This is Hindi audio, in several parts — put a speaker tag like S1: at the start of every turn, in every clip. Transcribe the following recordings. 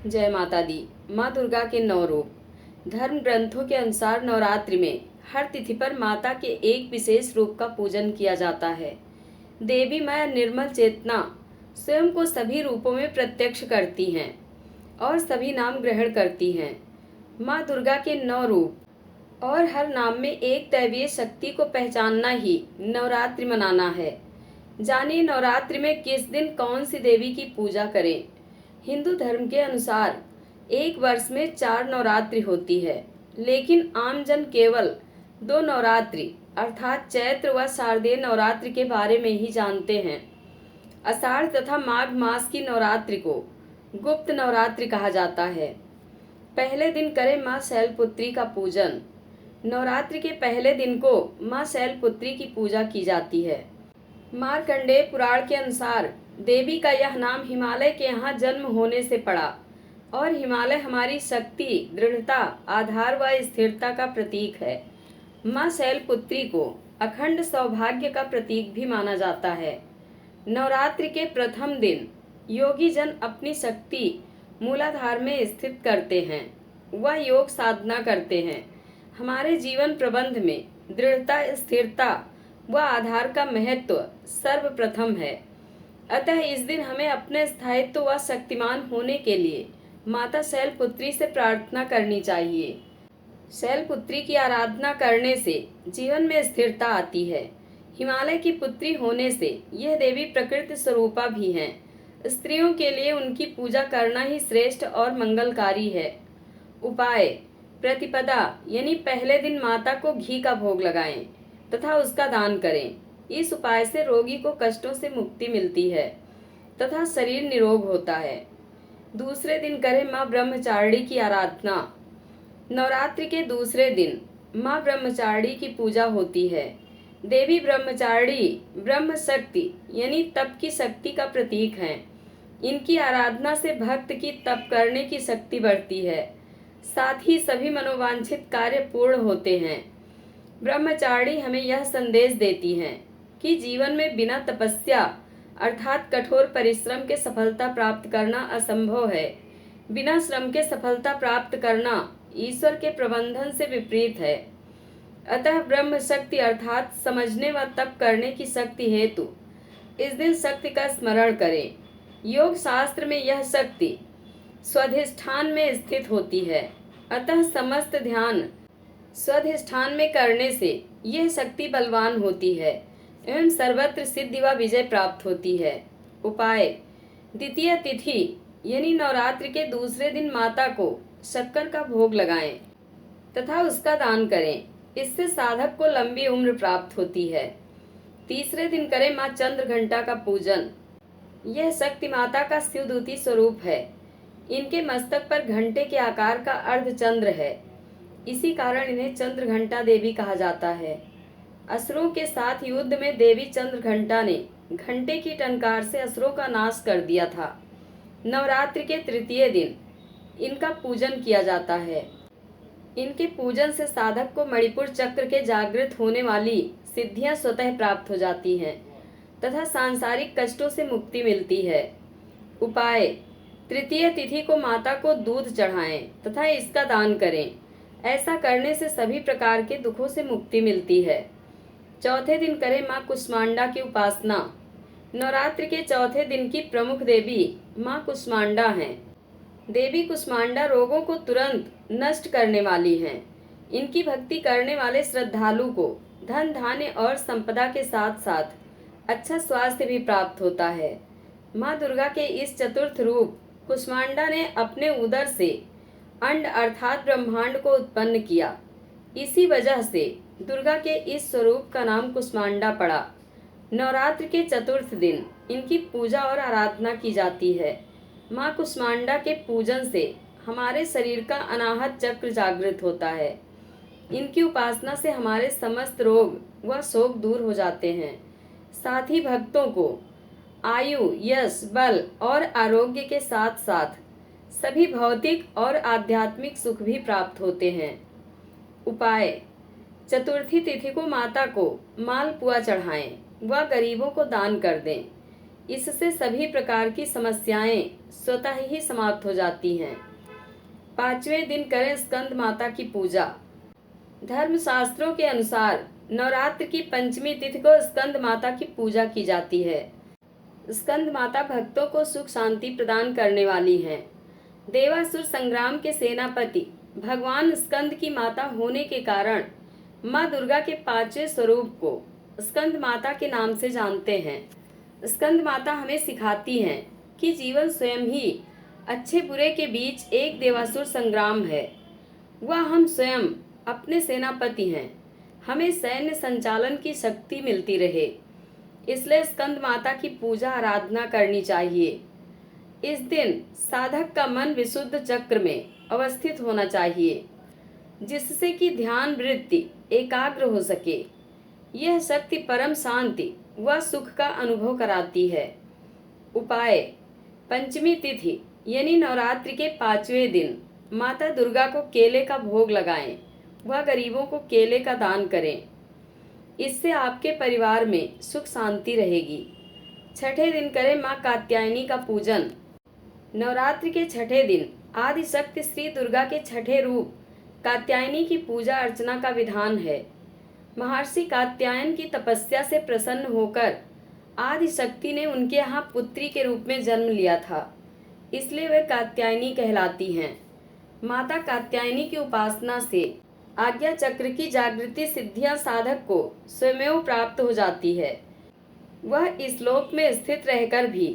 S1: जय माता दी। माँ दुर्गा के 9 रूप। धर्म ग्रंथों के अनुसार नवरात्रि में हर तिथि पर माता के एक विशेष रूप का पूजन किया जाता है। देवी माया निर्मल चेतना स्वयं को सभी रूपों में प्रत्यक्ष करती हैं और सभी नाम ग्रहण करती हैं। माँ दुर्गा के 9 रूप और हर नाम में एक दैवीय शक्ति को पहचानना ही नवरात्रि मनाना है। जानिए नवरात्रि में किस दिन कौन सी देवी की पूजा करें। हिंदू धर्म के अनुसार एक वर्ष में 4 नवरात्रि होती है, लेकिन आम जन केवल 2 नवरात्रि अर्थात चैत्र व शारदीय नवरात्रि के बारे में ही जानते हैं। आषाढ़ तथा माघ मास की नवरात्रि को गुप्त नवरात्रि कहा जाता है। पहले दिन करें माँ शैलपुत्री का पूजन। नवरात्रि के पहले दिन को माँ शैलपुत्री की पूजा की जाती है। मार्कंडेय पुराण के अनुसार देवी का यह नाम हिमालय के यहाँ जन्म होने से पड़ा और हिमालय हमारी शक्ति, दृढ़ता, आधार व स्थिरता का प्रतीक है। माँ शैलपुत्री को अखंड सौभाग्य का प्रतीक भी माना जाता है। नवरात्रि के प्रथम दिन योगी जन अपनी शक्ति मूलाधार में स्थित करते हैं व योग साधना करते हैं। हमारे जीवन प्रबंध में दृढ़ता, स्थिरता व आधार का महत्व सर्वप्रथम है। अतः इस दिन हमें अपने स्थायित्व व शक्तिमान होने के लिए माता शैलपुत्री से प्रार्थना करनी चाहिए। शैलपुत्री की आराधना करने से जीवन में स्थिरता आती है। हिमालय की पुत्री होने से यह देवी प्रकृति स्वरूपा भी हैं। स्त्रियों के लिए उनकी पूजा करना ही श्रेष्ठ और मंगलकारी है। उपाय: प्रतिपदा यानी पहले दिन माता को घी का भोग लगाएं तथा उसका दान करें। इस उपाय से रोगी को कष्टों से मुक्ति मिलती है तथा शरीर निरोग होता है। दूसरे दिन करें माँ ब्रह्मचारिणी की आराधना। नवरात्रि के दूसरे दिन माँ ब्रह्मचारिणी की पूजा होती है। देवी ब्रह्मचारिणी ब्रह्म शक्ति यानी तप की शक्ति का प्रतीक है। इनकी आराधना से भक्त की तप करने की शक्ति बढ़ती है, साथ ही सभी मनोवांछित कार्य पूर्ण होते हैं। ब्रह्मचारिणी हमें यह संदेश देती हैं कि जीवन में बिना तपस्या अर्थात कठोर परिश्रम के सफलता प्राप्त करना असंभव है। बिना श्रम के सफलता प्राप्त करना ईश्वर के प्रबंधन से विपरीत है। अतः ब्रह्म शक्ति अर्थात समझने व तप करने की शक्ति हेतु इस दिन शक्ति का स्मरण करें। योग शास्त्र में यह शक्ति स्वाधिष्ठान में स्थित होती है, अतः समस्त ध्यान स्वाधिष्ठान में करने से यह शक्ति बलवान होती है एवं सर्वत्र सिद्धि व विजय प्राप्त होती है। उपाय: द्वितीय तिथि यानी नवरात्रि के दूसरे दिन माता को शक्कर का भोग लगाएं तथा उसका दान करें। इससे साधक को लंबी उम्र प्राप्त होती है। तीसरे दिन करें माँ चंद्रघंटा का पूजन। यह शक्ति माता का शिवदूती स्वरूप है। इनके मस्तक पर घंटे के आकार का अर्धचंद्र है, इसी कारण इन्हें चंद्रघंटा देवी कहा जाता है। असुरों के साथ युद्ध में देवी चंद्रघंटा ने घंटे की टंकार से असुरों का नाश कर दिया था। नवरात्रि के तृतीय दिन इनका पूजन किया जाता है। इनके पूजन से साधक को मणिपुर चक्र के जागृत होने वाली सिद्धियां स्वतः प्राप्त हो जाती हैं तथा सांसारिक कष्टों से मुक्ति मिलती है। उपाय: तृतीय तिथि को माता को दूध चढ़ाएं तथा इसका दान करें। ऐसा करने से सभी प्रकार के दुखों से मुक्ति मिलती है। चौथे दिन करें माँ कुष्मांडा की उपासना। नवरात्रि के चौथे दिन की प्रमुख देवी माँ कुष्मांडा हैं। देवी कुष्मांडा रोगों को तुरंत नष्ट करने वाली हैं। इनकी भक्ति करने वाले श्रद्धालु को धन, धान्य और संपदा के साथ साथ अच्छा स्वास्थ्य भी प्राप्त होता है। माँ दुर्गा के इस चतुर्थ रूप कुष्मांडा ने अपने उदर से अंड अर्थात ब्रह्मांड को उत्पन्न किया। इसी वजह से दुर्गा के इस स्वरूप का नाम कुष्मांडा पड़ा। नवरात्रि के चतुर्थ दिन इनकी पूजा और आराधना की जाती है। माँ कुष्मांडा के पूजन से हमारे शरीर का अनाहत चक्र जागृत होता है। इनकी उपासना से हमारे समस्त रोग व शोक दूर हो जाते हैं। साथ ही भक्तों को आयु, यश, बल और आरोग्य के साथ साथ सभी भौतिक और आध्यात्मिक सुख भी प्राप्त होते हैं। उपाय: चतुर्थी तिथि को माता को मालपुआ चढ़ाएं व गरीबों को दान कर दें। इससे सभी प्रकार की समस्याएं स्वतः ही समाप्त हो जाती हैं। 5वें दिन करें स्कंद माता की पूजा। धर्मशास्त्रों के अनुसार नवरात्र की पंचमी तिथि को स्कंद माता की पूजा की जाती है। स्कंद माता भक्तों को सुख शांति प्रदान करने वाली हैं। देवासुर संग्राम के सेनापति भगवान स्कंद की माता होने के कारण माँ दुर्गा के 5वें स्वरूप को स्कंद माता के नाम से जानते हैं। स्कंद माता हमें सिखाती हैं कि जीवन स्वयं ही अच्छे बुरे के बीच एक देवासुर संग्राम है। वह हम स्वयं अपने सेनापति हैं। हमें सैन्य संचालन की शक्ति मिलती रहे, इसलिए स्कंद माता की पूजा आराधना करनी चाहिए। इस दिन साधक का मन विशुद्ध चक्र में अवस्थित होना चाहिए, जिससे कि ध्यान वृत्ति एकाग्र हो सके। यह शक्ति परम शांति व सुख का अनुभव कराती है। उपाय: पंचमी तिथि यानी नवरात्रि के 5वें दिन माता दुर्गा को केले का भोग लगाएं व गरीबों को केले का दान करें। इससे आपके परिवार में सुख शांति रहेगी। 6ठे दिन करें माँ कात्यायनी का पूजन। नवरात्रि के 6ठे दिन आदि शक्ति श्री दुर्गा के 6ठे रूप कात्यायनी की पूजा अर्चना का विधान है। महर्षि कात्यायन की तपस्या से प्रसन्न होकर आदि शक्ति ने उनके यहाँ पुत्री के रूप में जन्म लिया था, इसलिए वे कात्यायनी कहलाती हैं। माता कात्यायनी की उपासना से आज्ञा चक्र की जागृति सिद्धियां साधक को स्वयं प्राप्त हो जाती है। वह इस लोक में स्थित रहकर भी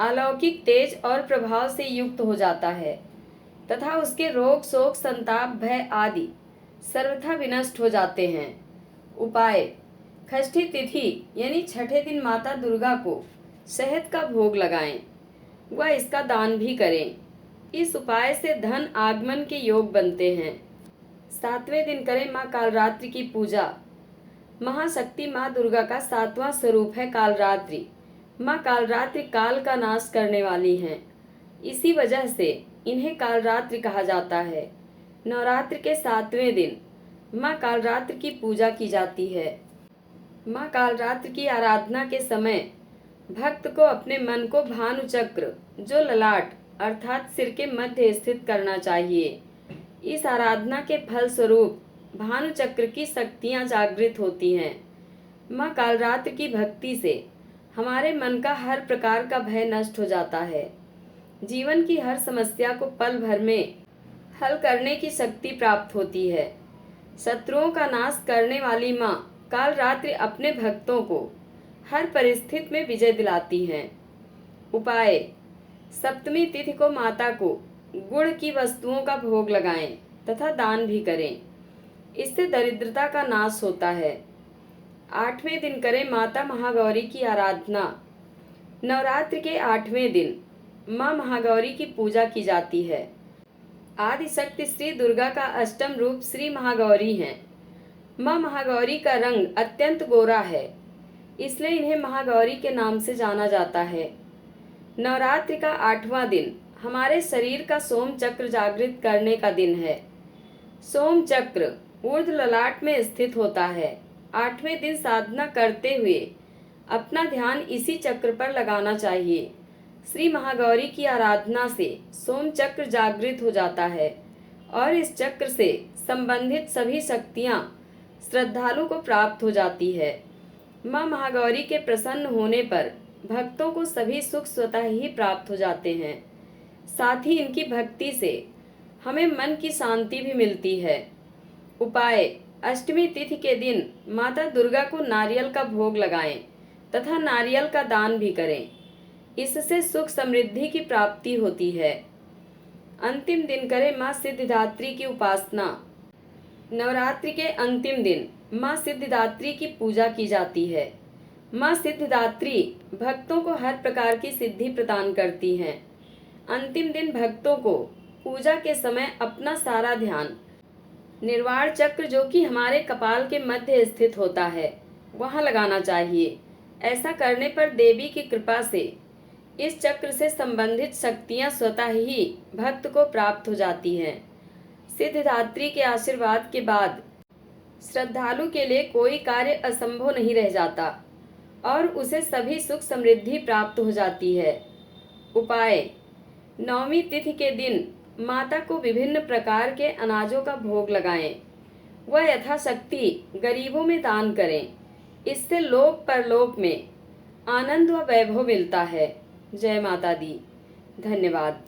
S1: अलौकिक तेज और प्रभाव से युक्त हो जाता है तथा उसके रोग शोक संताप भय आदि सर्वथा विनष्ट हो जाते हैं। उपाय: षष्ठी तिथि यानी 6ठे दिन माता दुर्गा को शहद का भोग लगाएं व इसका दान भी करें। इस उपाय से धन आगमन के योग बनते हैं। 7वें दिन करें माँ कालरात्रि की पूजा। महाशक्ति माँ दुर्गा का 7वां स्वरूप है कालरात्रि। माँ कालरात्रि काल का नाश करने वाली हैं, इसी वजह से इन्हें कालरात्रि कहा जाता है। नवरात्र के 7वें दिन माँ कालरात्रि की पूजा की जाती है। माँ कालरात्रि की आराधना के समय भक्त को अपने मन को भानु चक्र जो ललाट अर्थात सिर के मध्य स्थित करना चाहिए। इस आराधना के फल स्वरूप भानु चक्र की शक्तियाँ जागृत होती हैं। माँ कालरात्रि की भक्ति से हमारे मन का हर प्रकार का भय नष्ट हो जाता है। जीवन की हर समस्या को पल भर में हल करने की शक्ति प्राप्त होती है। शत्रुओं का नाश करने वाली माँ कालरात्रि अपने भक्तों को हर परिस्थिति में विजय दिलाती हैं। उपाय: सप्तमी तिथि को माता को गुड़ की वस्तुओं का भोग लगाएं तथा दान भी करें, इससे दरिद्रता का नाश होता है। 8वें दिन करें माता महागौरी की आराधना। नवरात्र के 8वें दिन माँ महागौरी की पूजा की जाती है। आदि शक्ति श्री दुर्गा का अष्टम रूप श्री महागौरी हैं। माँ महागौरी का रंग अत्यंत गोरा है, इसलिए इन्हें महागौरी के नाम से जाना जाता है। नवरात्रि का 8वां दिन हमारे शरीर का सोम चक्र जागृत करने का दिन है। सोम चक्र ऊर्ध्व ललाट में स्थित होता है। 8वें दिन साधना करते हुए अपना ध्यान इसी चक्र पर लगाना चाहिए। श्री महागौरी की आराधना से सोम चक्र जागृत हो जाता है और इस चक्र से संबंधित सभी शक्तियाँ श्रद्धालु को प्राप्त हो जाती है। माँ महागौरी के प्रसन्न होने पर भक्तों को सभी सुख स्वतः ही प्राप्त हो जाते हैं। साथ ही इनकी भक्ति से हमें मन की शांति भी मिलती है। उपाय: अष्टमी तिथि के दिन माता दुर्गा को नारियल का भोग लगाएं तथा नारियल का दान भी करें, इससे सुख समृद्धि की प्राप्ति होती है। अंतिम दिन करें माँ सिद्धिदात्री की उपासना। नवरात्रि के अंतिम दिन माँ सिद्धिदात्री की पूजा की जाती है। माँ सिद्धिदात्री भक्तों को हर प्रकार की सिद्धि प्रदान करती हैं। अंतिम दिन भक्तों को पूजा के समय अपना सारा ध्यान निर्वाण चक्र जो कि हमारे कपाल के मध्य स्थित होता है वहाँ लगाना चाहिए। ऐसा करने पर देवी की कृपा से इस चक्र से संबंधित शक्तियाँ स्वतः ही भक्त को प्राप्त हो जाती हैं। सिद्धिदात्री के आशीर्वाद के बाद श्रद्धालु के लिए कोई कार्य असंभव नहीं रह जाता और उसे सभी सुख समृद्धि प्राप्त हो जाती है। उपाय: नवमी तिथि के दिन माता को विभिन्न प्रकार के अनाजों का भोग लगाएं। वह यथाशक्ति गरीबों में दान करें। इससे लोक परलोक में आनंद व वैभव मिलता है। जय माता दी। धन्यवाद।